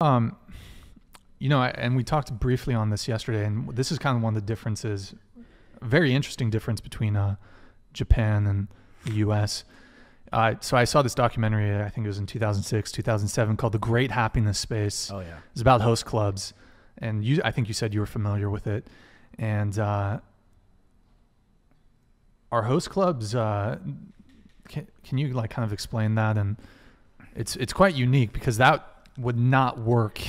Um, and we talked briefly on this yesterday, and this is kind of one of the differences, a very interesting difference between Japan and the U.S. So I saw this documentary, I think it was in 2006, 2007, called The Great Happiness Space. Oh, yeah. It's about host clubs. And I think you said you were familiar with it. And are host clubs, can you like kind of explain that? And it's quite unique because that would not work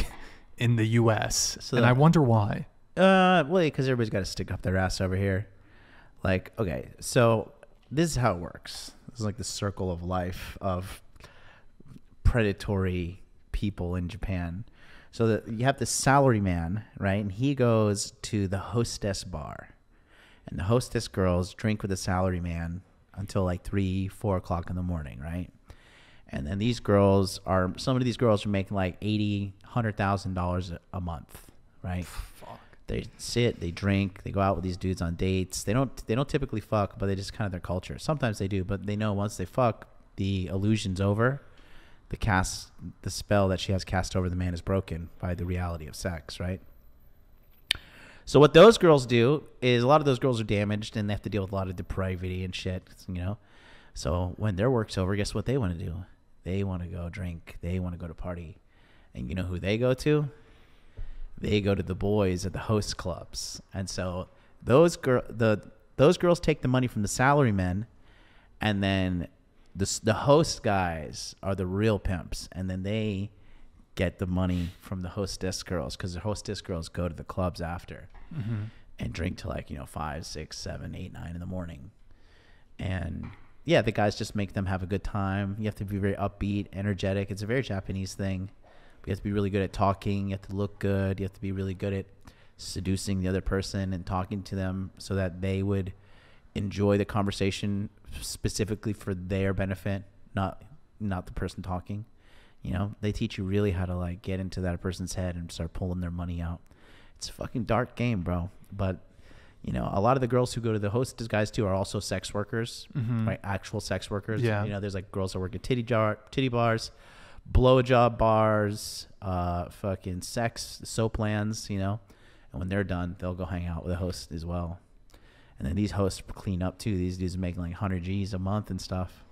in the U.S. And I wonder why. Well, because everybody's got to stick up their ass over here. Like, okay, so this is how it works. This is like the circle of life of predatory people in Japan. So you have the salary man, right? And he goes to the hostess bar. And the hostess girls drink with the salary man until like 3, 4 o'clock in the morning, right? And then some of these girls are making like $80,000, $100,000 a month, right? Fuck. They sit, they drink, they go out with these dudes on dates. They don't typically fuck, but they just kind of their culture. Sometimes they do, but they know once they fuck, the illusion's over. The spell that she has cast over the man is broken by the reality of sex, right? So what those girls do is a lot of those girls are damaged and they have to deal with a lot of depravity and shit, So when their work's over, guess what they want to do? They want to go drink. They want to go to party. And you know who they go to? They go to the boys at the host clubs. And so those girls take the money from the salary men, and then the host guys are the real pimps, and then they get the money from the hostess girls because the hostess girls go to the clubs after and drink till like 5, 6, 7, 8, 9 in the morning. And yeah, the guys just make them have a good time. You have to be very upbeat, energetic. It's a very Japanese thing. You have to be really good at talking. You have to look good. You have to be really good at seducing the other person and talking to them so that they would enjoy the conversation specifically for their benefit, not the person talking. They teach you really how to like get into that person's head and start pulling their money out. It's a fucking dark game, bro. But a lot of the girls who go to the hostess guys too are also sex workers, right? Actual sex workers. Yeah. There's like girls that work at titty bars, blowjob bars, fucking sex soap lands, and when they're done, they'll go hang out with a host as well. And then these hosts clean up too. These dudes are making like 100 G's a month and stuff.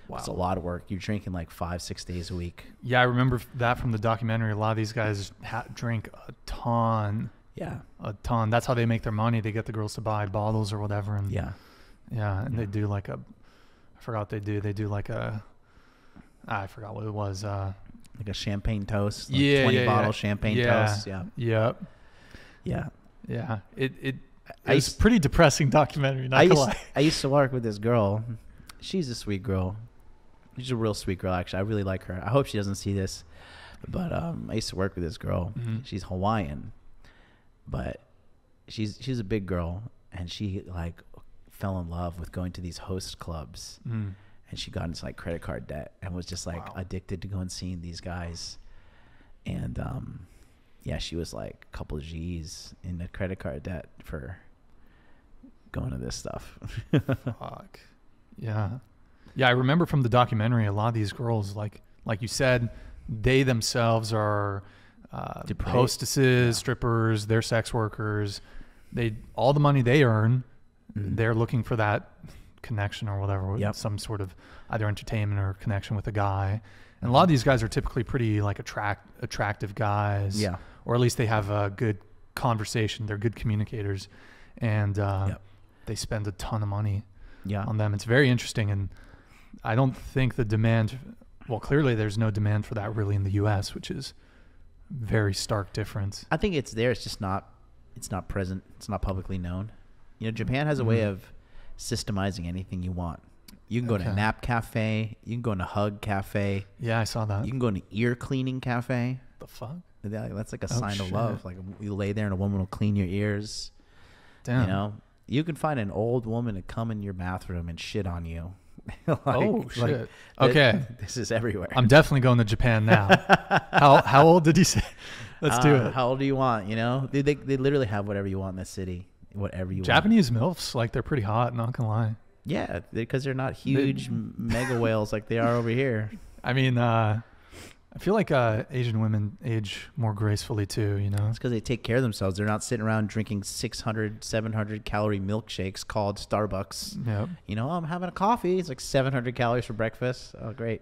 Wow. It's a lot of work. You're drinking like 5, 6 days a week. Yeah, I remember that from the documentary. A lot of these guys drink a ton. Yeah. A ton. That's how they make their money. They get the girls to buy bottles or whatever. And yeah. They do like I forgot what they do. They do like I forgot what it was. Like a champagne toast. Like 20 bottle champagne toast. Yeah. Yep. Yeah. Yeah. It's a pretty depressing documentary. I used to work with this girl. She's a sweet girl. She's a real sweet girl, actually. I really like her. I hope she doesn't see this. But I used to work with this girl. She's Hawaiian. But she's a big girl. And she like fell in love with going to these host clubs. And she got into like credit card debt and was just like addicted to going and seeing these guys. And she was like a couple of G's in the credit card debt for going to this stuff. Fuck. Yeah. Yeah, I remember from the documentary, a lot of these girls, like you said, they themselves are hostesses, strippers, they're sex workers. All the money they earn, they're looking for that connection or whatever, some sort of either entertainment or connection with a guy. And a lot of these guys are typically pretty like attractive guys. Yeah. Or at least they have a good conversation. They're good communicators. And they spend a ton of money on them. It's very interesting. And I don't think the demand, clearly there's no demand for that really in the U.S., which is very stark difference. I think it's there. It's just not present. It's not publicly known. Japan has a way of systemizing anything you want. You can go to a nap cafe. You can go to a hug cafe. Yeah, I saw that. You can go to an ear cleaning cafe. The fuck? That's like a sign of love. Like you lay there and a woman will clean your ears. Damn. You can find an old woman to come in your bathroom and shit on you. Shit. Okay. This is everywhere. I'm definitely going to Japan now. How old did he say? Let's do it. How old do you want? They literally have whatever you want in the city. Whatever you want. Japanese MILFs, like they're pretty hot, not gonna lie. Yeah, because they're not huge mega whales like they are over here. I mean, I feel like Asian women age more gracefully too, you know? It's because they take care of themselves. They're not sitting around drinking 600, 700 calorie milkshakes called Starbucks. Yep. You know, I'm having a coffee. It's like 700 calories for breakfast. Oh, great.